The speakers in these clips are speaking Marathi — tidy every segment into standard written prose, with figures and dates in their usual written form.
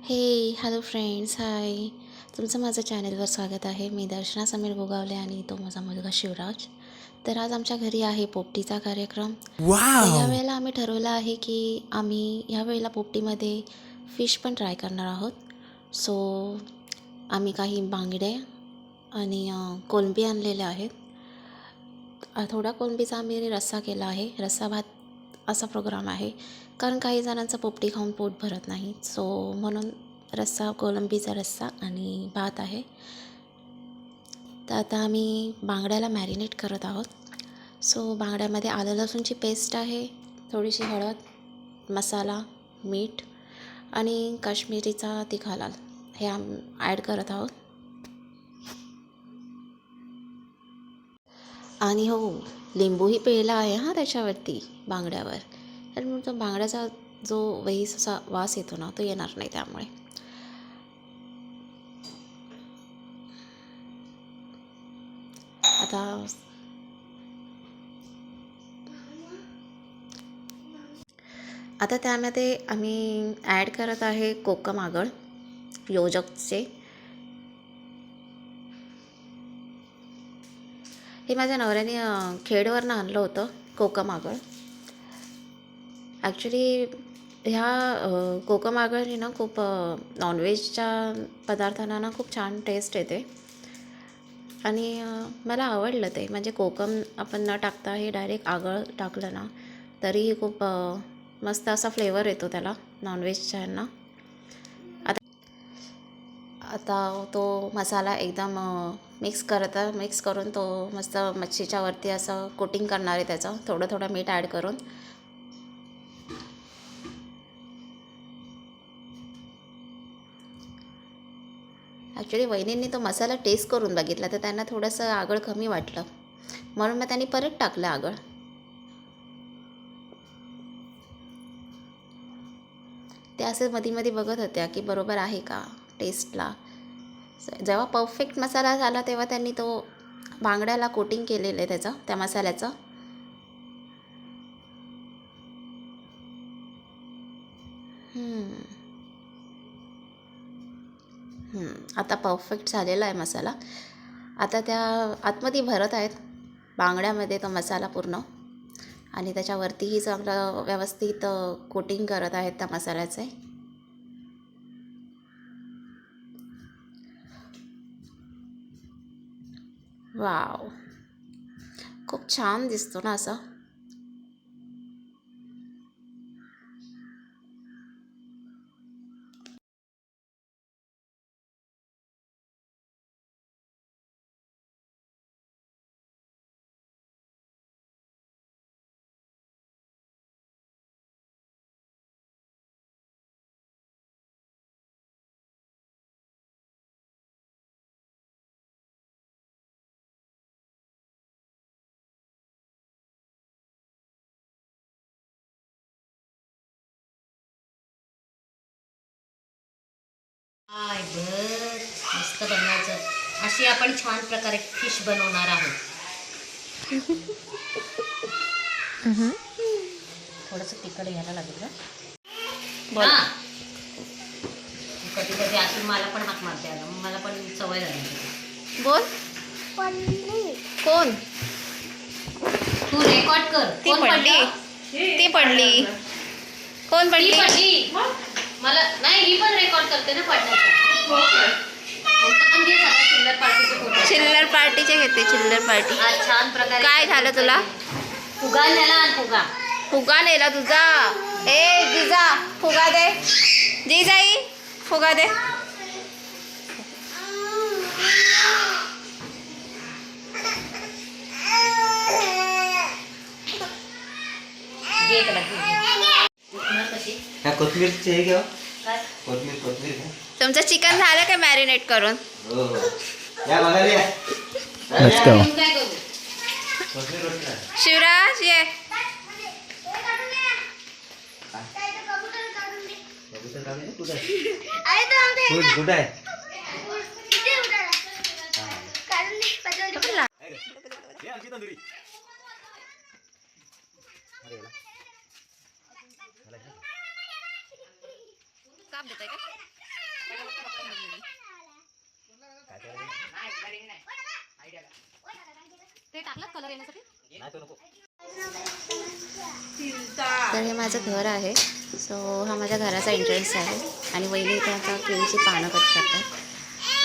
हे हॅलो फ्रेंड्स, हाय. तुमचं माझं चॅनलवर स्वागत आहे. मी दर्शना समीर गोगावले आणि तो माझा मुलगा शिवराज. तर आज आमच्या घरी आहे पोपटीचा कार्यक्रम. तर ह्या वेळेला आम्ही ठरवलं आहे की आम्ही ह्या वेळेला पोपटीमध्ये फिश पण ट्राय करणार आहोत. सो आम्ही काही बांगडे आणि कोलंबी आणलेले आहेत. थोडा कोलंबीचा आम्ही रस्सा केला आहे. रस्सा भात असा प्रोग्राम आहे, कारण काही जणांचं पोपटी खाऊन पोट भरत नाही. सो म्हणून रस्सा, कोलंबीचा रस्सा आणि भात आहे. तर आता आम्ही बांगड्याला मॅरिनेट करत आहोत. सो बांगड्यामध्ये आलं लसूणची पेस्ट आहे, थोडीशी हळद, मसाला, मीठ आणि काश्मीरीचा तिखा लाल हे ॲड करत आहोत. आणि हो, लिंबूही पिळला आहे हां त्याच्यावरती बांगड्यावर. तर मग तो बांगड्याचा जो वेईस असा वास येतो ना, तो येणार नाही त्यामुळे. आता आता त्यामध्ये आम्ही ॲड करत आहे कोकम आगळ योजकचे. हे माझ्या नवऱ्याने खेडवरनं आणलं होतं कोकम आगळ. ॲक्च्युली ह्या कोकम आगळने ना खूप नॉनव्हेजच्या पदार्थांना ना खूप छान टेस्ट येते आणि मला आवडलं ते. म्हणजे कोकम आपण न टाकता हे डायरेक्ट आगळ टाकलं ना तरीही खूप मस्त असा फ्लेवर येतो त्याला नॉनव्हेजच्या ह्यांना. आता तो मसाला एकदम मिक्स करून तो मस्त मच्छीच्या वरती असं कोटिंग करणार आहे त्याचं, थोडं थोडं मीठ ॲड करून. ॲक्च्युली वहिनींनी तो मसाला टेस्ट करून बघितला तर त्यांना थोडंसं आगळ कमी वाटलं, म्हणून मग त्यांनी परत टाकलं आगळ. ते असे मध्ये मध्ये बघत होत्या की बरोबर आहे का टेस्टला. जेव्हा परफेक्ट मसाला झाला तेव्हा त्यांनी तो बांगड्याला कोटिंग केलेलं आहे त्याचं, त्या मसाल्याचं. आता परफेक्ट झालेला आहे मसाला. आता त्या आतमध्ये भरत आहेत बांगड्यामध्ये तो मसाला पूर्ण, आणि त्याच्यावरतीही चांगलं व्यवस्थित कोटिंग करत आहेत त्या मसाल्याचे. वाव, खूप छान दिसतो ना असं. हाय बर, मस्त बनवायचं. अशी आपण छान प्रकारे फिश बनवणार आहोत. थोडंसं तिखट घ्यायला लागेल ना. बोला. कधी कधी असून मला पण हाक मारते आला, मग मला पण सवय झाली. बोल. कोण? तू रेकॉर्ड कर. ती कोण पडली. पडलं? ती पडली. कोण ती पडली? पडली. मला नाही, ही पण रेकॉर्ड करते ना पडण्याचं. पण घे सगळ्या चिल्लर पार्टीचे फोटो. चिल्लर पार्टीचे घेते, चिल्लर पार्टी. आज छान प्रकारे काय झालं तुला? फुगा नेला आणि फुगा. फुगा नेला तुझा. ए जिजा, फुगा दे. जिजाई, फुगा दे. घे त्याला, घे. कशी ह्या कोथमीरची हे घ्या. काय कोथमीर घ्या. तुमचं चिकन झालं का मॅरिनेट करून? हो हो, या बघायला या. काय करू? कोथमीर रोटी करा. शिवराज ये. कबूतर काढून दे. कुठं आहे? कुठं आहे? ये आमची तंदुरी. अरे याला. काप देताय का? ते टाकलं कलर येण्यासाठी. तर हे माझं घर आहे. सो हा माझ्या घराचा एंट्रन्स आहे आणि वहिनी इथे आता केळीची पानं कट करतात.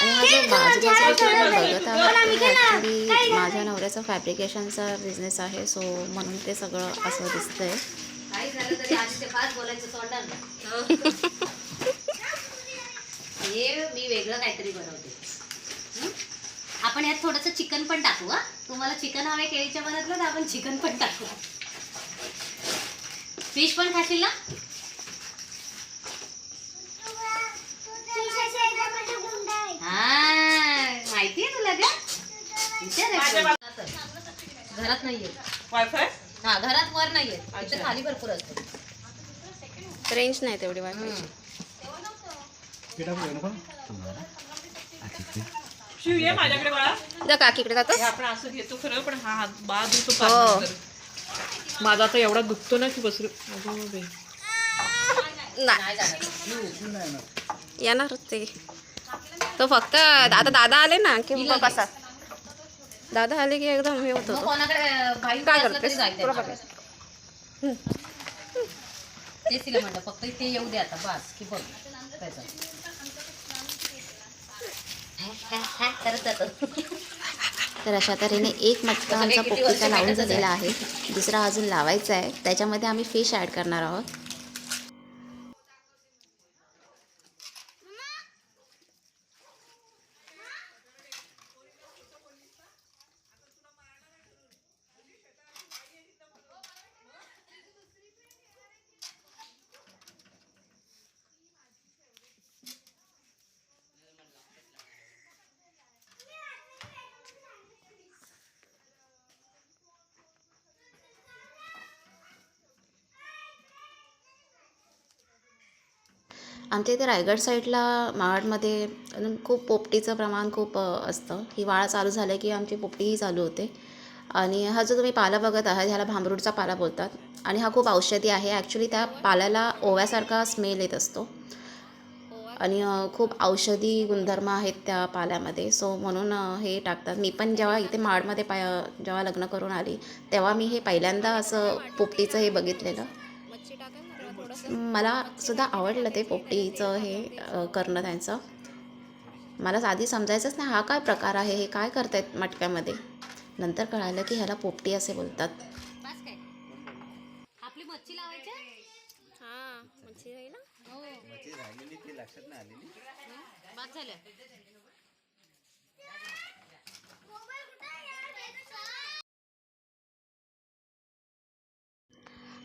आणि हा जो बाजूला जो तुम्ही बघत आहात तो ॲक्च्युली माझ्या नवऱ्याचा फॅब्रिकेशनचा बिझनेस आहे. सो म्हणून ते सगळं असं दिसतंय. काही झालं तरी आधी ते फास्ट बोलायचं तोंडाला. हे मी वेगळं काहीतरी बनवते. आपण यात थोडंसं चिकन पण टाकू. हा, तुम्हाला चिकन हवे केळीच्या मनातलं तर आपण चिकन पण टाकू. फिश पण खाशील ना? हा, माहिती आहे तुला का? घरात नाहीये वायफाय. हा, घरात वर नाहीये, इथे खाली भरपूर असते. रेंज नाही तेवढी वायफायची. शिव ये माझ्याकडे बाळा. जा काकीकडे जातो. हे आपण असं घेतो खरं, पण हा हात बाद होतो हो. फार. माझा आता एवढा दुखतो ना की बसरू. नाही येणार ते. तो फक्त आता दादा आले ना की मग कसा दादा आले की एकदम हे होत मग होतो. कोणाकडे बाई काय असलं तरी करतेस? जायचं. तुला बघायचं. तेच तिला म्हणलं फक्त इथे येऊ दे आता बस की बघ त्याचं. करत जातो. तर अशा तऱ्हेने एक मटका आमचा पोपटीचा लावून झालेला आहे. दुसरा अजून लावायचा आहे. त्याच्यामध्ये आम्ही फिश ॲड करणार आहोत. आमच्या इथे रायगड साईडला मावळमध्ये खूप पोपटीचं प्रमाण खूप असतं. हिवाळा चालू झालं की आमची पोपटीही चालू होते. आणि हा जो तुम्ही पाला बघत आहात ह्याला भांबरूडचा पाला बोलतात. आणि हा खूप औषधी आहे. ॲक्च्युली त्या पाल्याला ओव्यासारखा स्मेल येत असतो आणि खूप औषधी गुणधर्म आहेत त्या पाल्यामध्ये. सो म्हणून हे टाकतात. मी पण जेव्हा इथे माडमध्ये जेव्हा लग्न करून आली तेव्हा मी हे पहिल्यांदा असं पोपटीचं हे बघितलेलं. मला सुद्धा आवडलं ते पोपटीचं हे करणं त्यांचं. मला आधी समजायचंच नाही हा काय प्रकार आहे, हे काय करतायत मटक्यामध्ये. नंतर कळालं की ह्याला पोपटी असे बोलतात. बस काय आपली मच्छी लावायची. हां मच्छी राहील ना. हो मच्छी राहिलेली ती लक्षात नाही आलेली. बस झालं.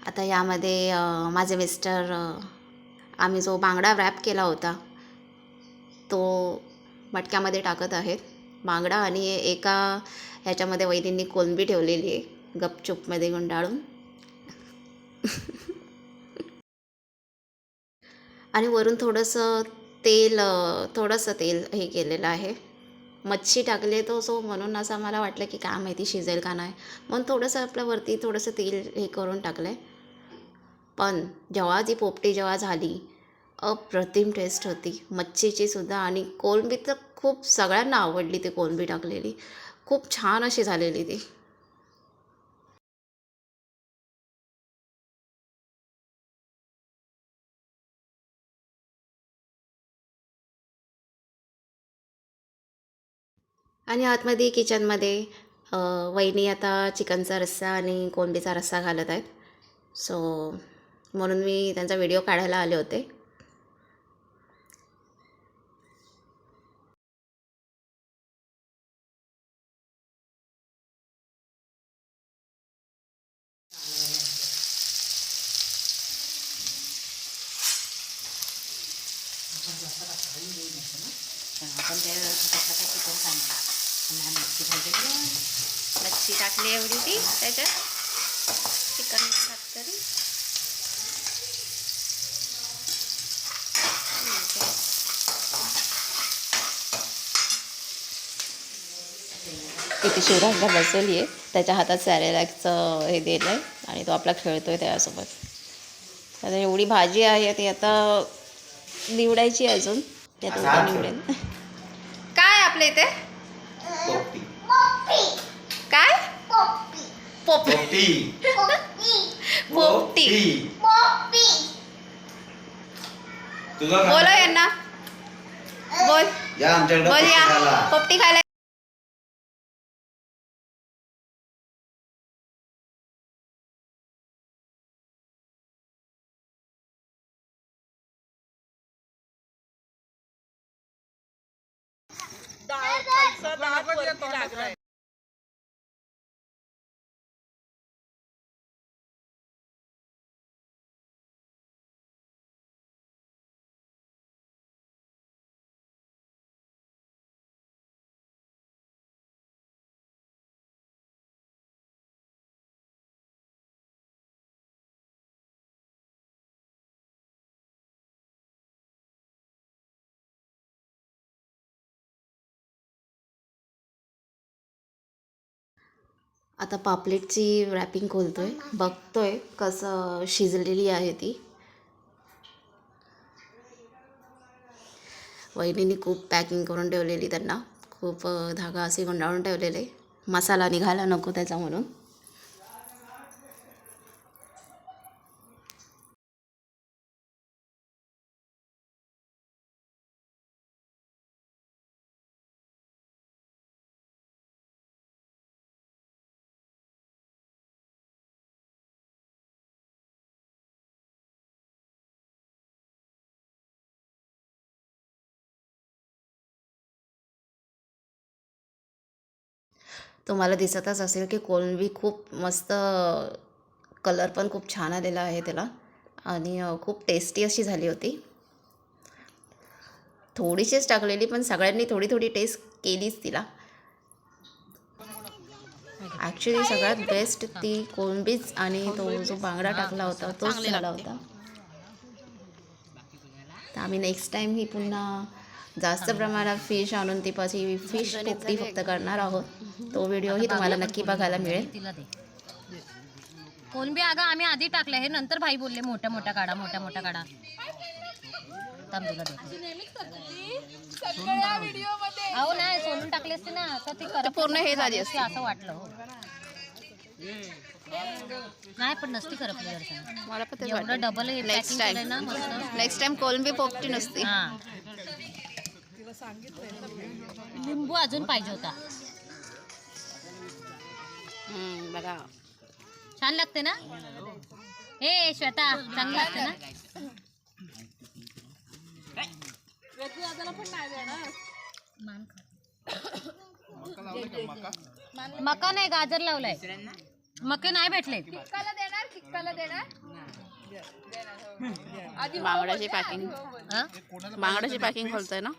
आता यामध्ये माझे मिस्टर आम्ही जो बांगडा रॅप केला होता तो मटक्यामध्ये टाकत आहेत. बांगडा आणि एका ह्याच्यामध्ये वहिनींनी कोलंबी ठेवलेली आहे गपचूपमध्ये गुंडाळून. आणि वरून थोडंसं तेल हे केलेलं आहे. मच्छी टाकले तो सो म्हणून असं मला वाटलं की काय माहिती शिजेल का नाही, म्हणून थोडंसं आपल्यावरती थोडंसं तेल हे करून टाकलं आहे. पण जेव्हा ती पोपटी जेव्हा झाली अप्रतिम टेस्ट होती मच्छीची सुद्धा. आणि कोलंबी तर खूप सगळ्यांना आवडली. ती कोलंबी टाकलेली खूप छान अशी झालेली ती. आणि आतमध्ये किचनमध्ये वहिनी आता चिकनचा रस्सा आणि कोलंबीचा रस्सा घालत आहेत. सो म्हणून मी त्यांचा व्हिडिओ काढायला आले होते. आपण ते चिकन सांगितलं मच्छी खायची. मच्छी टाकली एवढी ती त्याच्यात चिकन तरी. इथे शिवराजला बसवली आहे. त्याच्या हातात सॅरेलॅकचं हे दिलं आहे आणि तो आपला खेळतो आहे त्याच्यासोबत. आता एवढी भाजी आहे ती आता निवडायची अजून. त्यात असा हात निवडेल. काय आपल्या इथे पोपटी काय पोपटी पोपटी तुझा बोलो यांना बोल या आमच्याकडे बोल या पोपटी खायला. पोपटी खायला. खालचा दात वरती लागलाय. आता पापलेटची रॅपिंग खोलतोय, बघतोय कसं शिजलेली आहे ती. वहिनीने खूप पॅकिंग करून ठेवलेली, त्यांना खूप धागा असे गुंडाळून ठेवलेले, मसाला निघायला नको त्याचा म्हणून. तुम्हाला दिसतच असेल की कोळंबी खूप मस्त, कलर पण खूप छान आलेला आहे त्याला आणि खूप टेस्टी अशी झाली होती. थोडीशीच टाकलेली पण सगळ्यांनी थोडी थोडी टेस्ट केलीच तिला. ॲक्च्युली सगळ्यात बेस्ट ती कोळंबीच आणि तो जो बांगडा टाकला होता तोच झाला होता. तर आम्ही नेक्स्ट टाईम ही पुन्हा जास्त प्रमाणात फिश आणून ती पाછી फिश पोपटी फक्त करणार आहोत. तो व्हिडिओही तुम्हाला नक्की बघायला मिळेल. तिला दे कोलंबी. अगं आम्ही आधी टाकले हे, नंतर भाई बोलले मोठ्या मोठ्या काढा मोठ्या मोठ्या काढा. थांब तुला दे. अहो नाही सोलून टाकली असते ना तर ती पूर्ण हे झाली असती. असं वाटलं हो. नाही पण नसती करपली अडचण. मला पण तेच एवढं वाटलं. डबल नेक्स्ट टाइम ना मस्त. नेक्स्ट टाइम कोळंबी पोपटी नसते. हा लिंबू अजून पाहिजे होता. बघा छान लागते ना. ए श्वेता चांगली लागते ना. मका नाही गाजर लावलाय. मके नाही भेटले. बांगड्याची पॅकिंग, बांगड्याची पॅकिंग खोलतोय ना.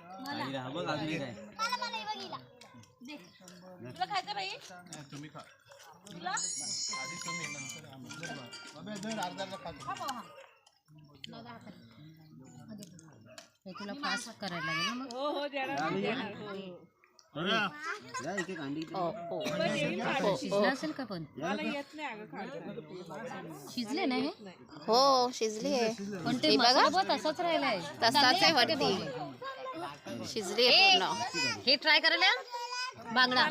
तुला फास्ट करायला लागेल ना मग. शिजलं असेल का पण. शिजले ना हे. हो शिजली आहे पण ते मसाला तसाच राहिलाय. तसाच आहे वरती. शिजली आहे पूर्ण. हे ट्राय करायला बांगडा.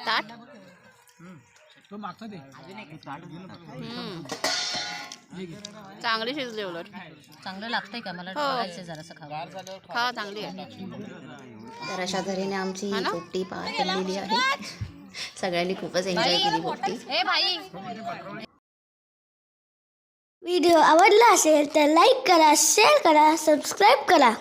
ताट चांगली शिजली उलट. चांगलं लागतंय का मला बघायचं जरासं खावं. खा चांगली आहे. तर अशा तऱ्हेने आमची पोपटी पार पडलेली आहे. सगळ्यांनी खूपच एन्जॉय केली पोपटी. ए भाई व्हिडिओ आवडला असेल तर लाईक करा, शेअर करा, सबस्क्राईब करा.